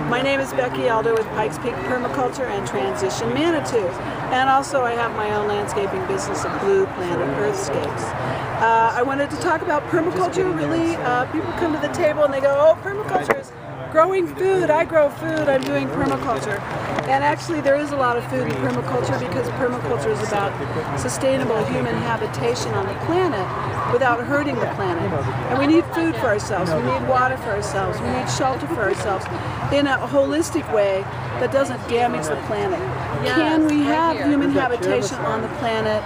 My name is Becky with Pikes Peak Permaculture and Transition Manitou. And also I have my own landscaping business of Blue Planet Earthscapes. I wanted to talk about permaculture. Really, people come to the table and they go, oh, permaculture is growing food. I grow food. I'm doing permaculture. And actually there is a lot of food in permaculture because permaculture is about sustainable human habitation on the planet without hurting the planet. And we need food for ourselves. We need water for ourselves. We need shelter for ourselves in a holistic way that doesn't damage the planet. Can we have human habitation on the planet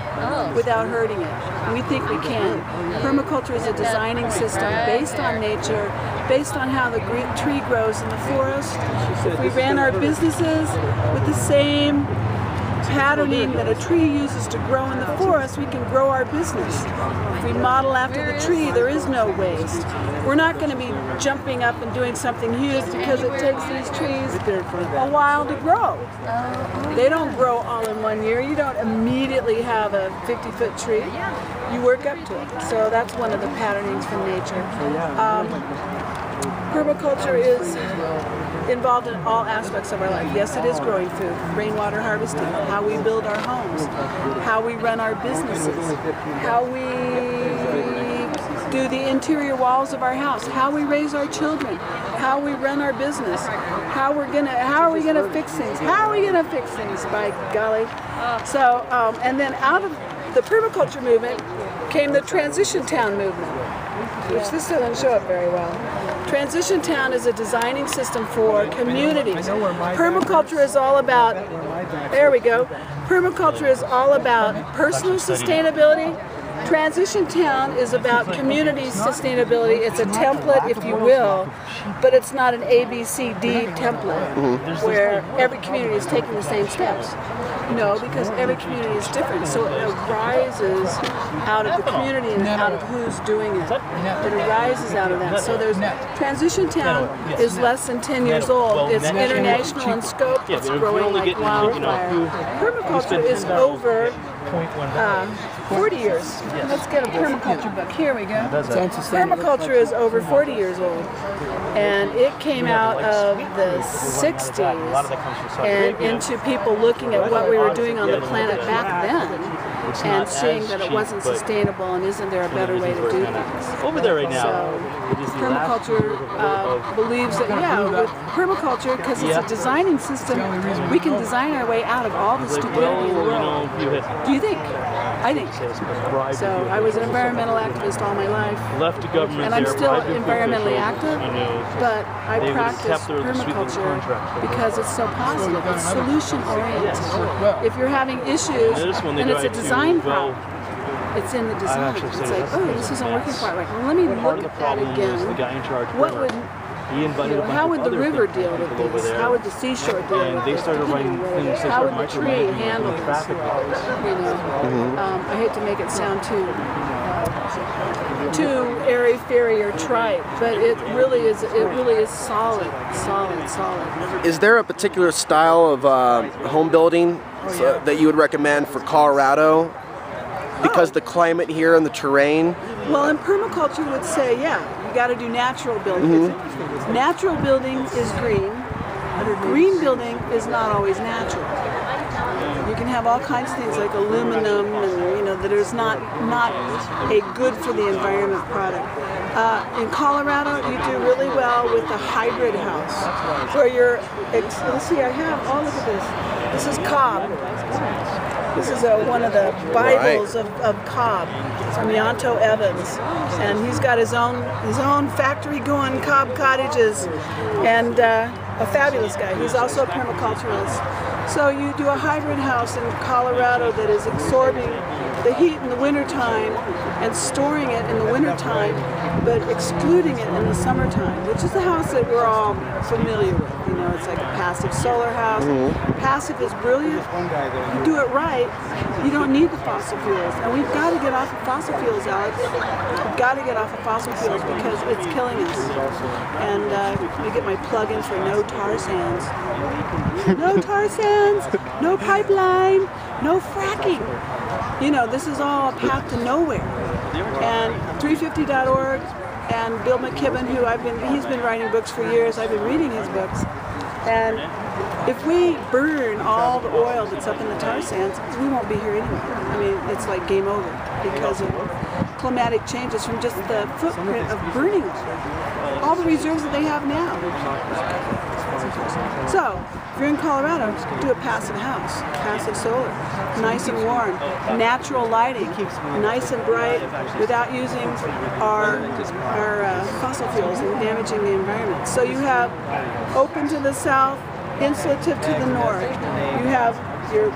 without hurting it? We think we can. Permaculture is a designing system based on nature, based on how the tree grows in the forest. If we ran our businesses with the same patterning that a tree uses to grow in the forest, we can grow our business. If we model after the tree, there is no waste. We're not going to be jumping up and doing something huge because it takes these trees a while to grow. They don't grow all in 1 year. You don't immediately have a 50-foot tree. You work up to it. So that's one of the patternings from nature. Permaculture is involved in all aspects of our life. Yes, it is growing food, rainwater harvesting, how we build our homes, how we run our businesses, how we do the interior walls of our house, how we raise our children, how we run our business, how are we gonna fix things? How are we gonna fix things, by golly? So, and then out of the permaculture movement came the Transition Town movement, which this doesn't show up very well. Transition Town is a designing system for communities. Permaculture is all about, there we go, permaculture is all about personal sustainability. Transition Town is about community sustainability. It's a template, if you will, but it's not an ABCD template where every community is taking the same steps. No, because every community is different, so it arises out of the community and out of who's doing it. It arises out of that. So there's Transition Town is less than 10 years old. It's international in scope. It's growing like wildfire. Permaculture is over 40 years. Let's get a permaculture book. Here we go. Permaculture is over 40 years old. And it came out of the 60s and into people looking at what we were doing on the planet back then and seeing that it wasn't sustainable and isn't there a better way to do things. Over there right now. So permaculture believes that, with permaculture, because it's a designing system, we can design our way out of all the stupidity in the world. Do you think? I think so. So I was an environmental activist all my life, and I'm still environmentally active, but I practice permaculture because it's so positive. It's solution-oriented. If you're having issues and it's a design problem, it's in the design. It's like, oh, this isn't working quite right. Well, let me look at that again. What would how would the river deal with this? How would the seashore deal with this? How would the tree handle this? I hate to make it sound too airy-fairy or trite, but it really is solid. Is there a particular style of home building that you would recommend for Colorado? Because the climate here and the terrain? Well, in permaculture would say, you got to do natural building. Natural building is green. Green building is not always natural. You can have all kinds of things like aluminum and that is not a good for the environment product. In Colorado, you do really well with the hybrid house, where let's see, I have, look at this. This is Cobb. This is one of the Bibles of Cobb. It's from Yanto Evans, and he's got his own factory going, Cobb Cottages, and a fabulous guy. He's also a permaculturalist. So you do a hybrid house in Colorado that is absorbing the heat in the wintertime and storing it in the wintertime, but excluding it in the summertime, which is the house that we're all familiar with. It's like a passive solar house. Passive is brilliant. You do it right, you don't need the fossil fuels. And we've got to get off of fossil fuels, Alex. We've got to get off of fossil fuels because it's killing us. And let me get my plug in for no tar sands. No tar sands, no pipeline, no fracking. This is all a path to nowhere. And 350.org and Bill McKibben, he's been writing books for years. I've been reading his books. And if we burn all the oil that's up in the tar sands, we won't be here anymore. I mean, it's like game over because of climatic changes from just the footprint of burning all the reserves that they have now. So, if you're in Colorado, do a passive house, passive solar, nice and warm, natural lighting, nice and bright, without using our fossil fuels and damaging the environment. So you have open to the south, insulative to the north. You have your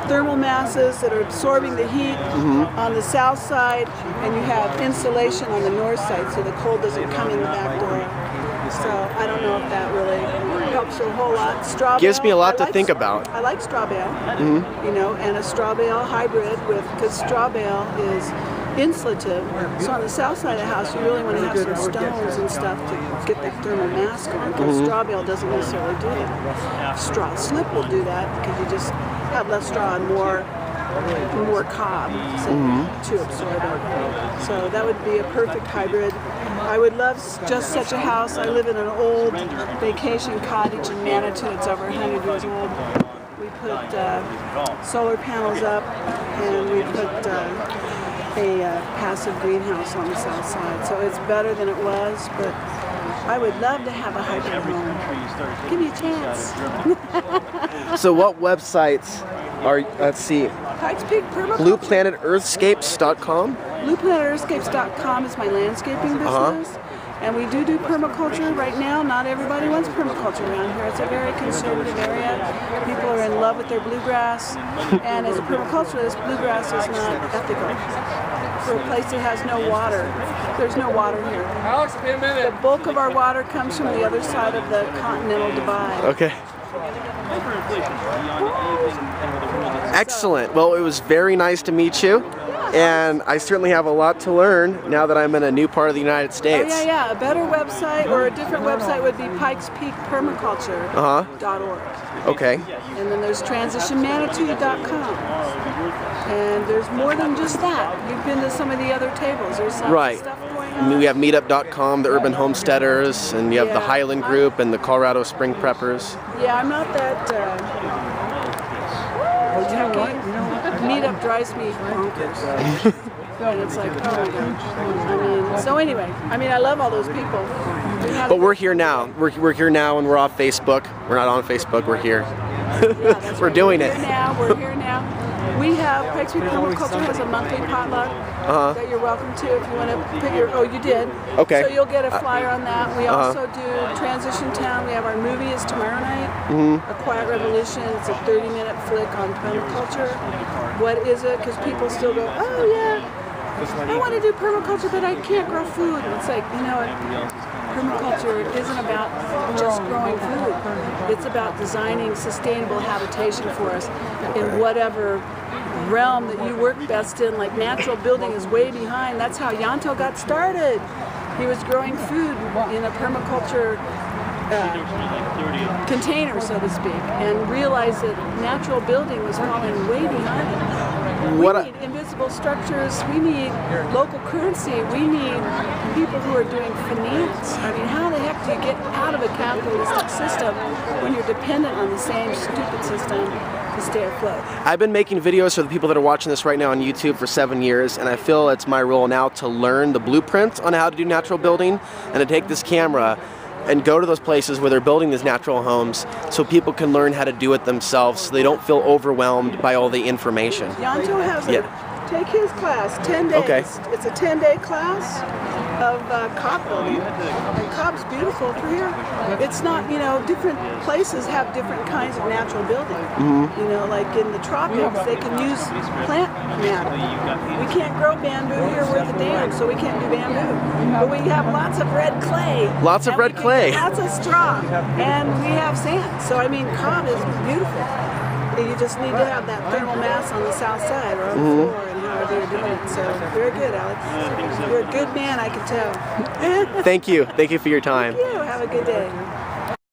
thermal masses that are absorbing the heat on the south side, and you have insulation on the north side, so the cold doesn't come in the back door. So I don't know if that really helps a whole lot. Straw bale, gives me a lot to think about. I like straw bale, you know, and a straw bale hybrid because straw bale is insulative. So on the south side of the house, you really want to have some stones and stuff to get the thermal mass going, because straw bale doesn't necessarily do that. Straw slip will do that because you just have less straw and more cob to absorb it. So that would be a perfect hybrid. I would love just such a house. I live in an old vacation cottage in Manitou. It's over 100 years old. We put solar panels up, and we put a passive greenhouse on the south side. So it's better than it was, but I would love to have a hybrid home. Give me a chance. So what websites are, let's see, Pikes Peak Permaculture. BluePlanetEarthscapes.com? BluePlanetEarthscapes.com is my landscaping business. And we do permaculture right now. Not everybody wants permaculture around here. It's a very conservative area. People are in love with their bluegrass. And as a permaculturist, bluegrass is not ethical. For a place that has no water, there's no water here. Alex, be a minute. The bulk of our water comes from the other side of the continental divide. Okay. Excellent. Well, it was very nice to meet you. And I certainly have a lot to learn now that I'm in a new part of the United States. Oh, yeah. A better website or a different website would be pikespeakpermaculture.org. Okay. And then there's transitionmanitou.com. And there's more than just that. You've been to some of the other tables. There's some stuff going on. We have meetup.com, the Urban Homesteaders, and you have the Highland Group and the Colorado Spring Preppers. Yeah, I'm not that techy. Meetup drives me bonkers. And it's like, oh my gosh. I mean, so anyway, I love all those people. But we're here now. We're here now, and we're off Facebook. We're not on Facebook. We're here. Yeah, we're doing it. We're here now. We have Pikes Peak Permaculture has a monthly potluck that you're welcome to if you want to put your. Oh, you did. Okay. So you'll get a flyer on that. We also do Transition Town. We have our movie is tomorrow night. A Quiet Revolution. It's a 30-minute flick on permaculture. What is it? Because people still go, oh yeah, I want to do permaculture, but I can't grow food. And it's like, you know, permaculture isn't about just growing food. It's about designing sustainable habitation for us in whatever realm that you work best in. Like natural building is way behind. That's how Yanto got started. He was growing food in a permaculture container, so to speak, and realized that natural building was falling way behind. We need invisible structures, we need local currency, we need people who are doing finance. I mean, how the heck do you get out of a capitalistic system when you're dependent on the same stupid system to stay afloat? I've been making videos for the people that are watching this right now on YouTube for 7 years, and I feel it's my role now to learn the blueprint on how to do natural building and to take this camera and go to those places where they're building these natural homes so people can learn how to do it themselves so they don't feel overwhelmed by all the information. Yanto has take his class, 10 days. Okay. It's a 10-day class of cob building. And cob's beautiful for here. It's not, you know, different places have different kinds of natural building. You know, like in the tropics, they can use plant matter. We can't grow bamboo here, we're at the dam, so we can't do bamboo. But we have lots of red clay. Lots of red clay. Lots of straw. And we have sand. So, I mean, cob is beautiful. You just need to have that thermal mass on the south side or on the floor and however you're doing it. So, very good, Alex. You're a good man, I can tell. Thank you. Thank you for your time. Thank you. Have a good day.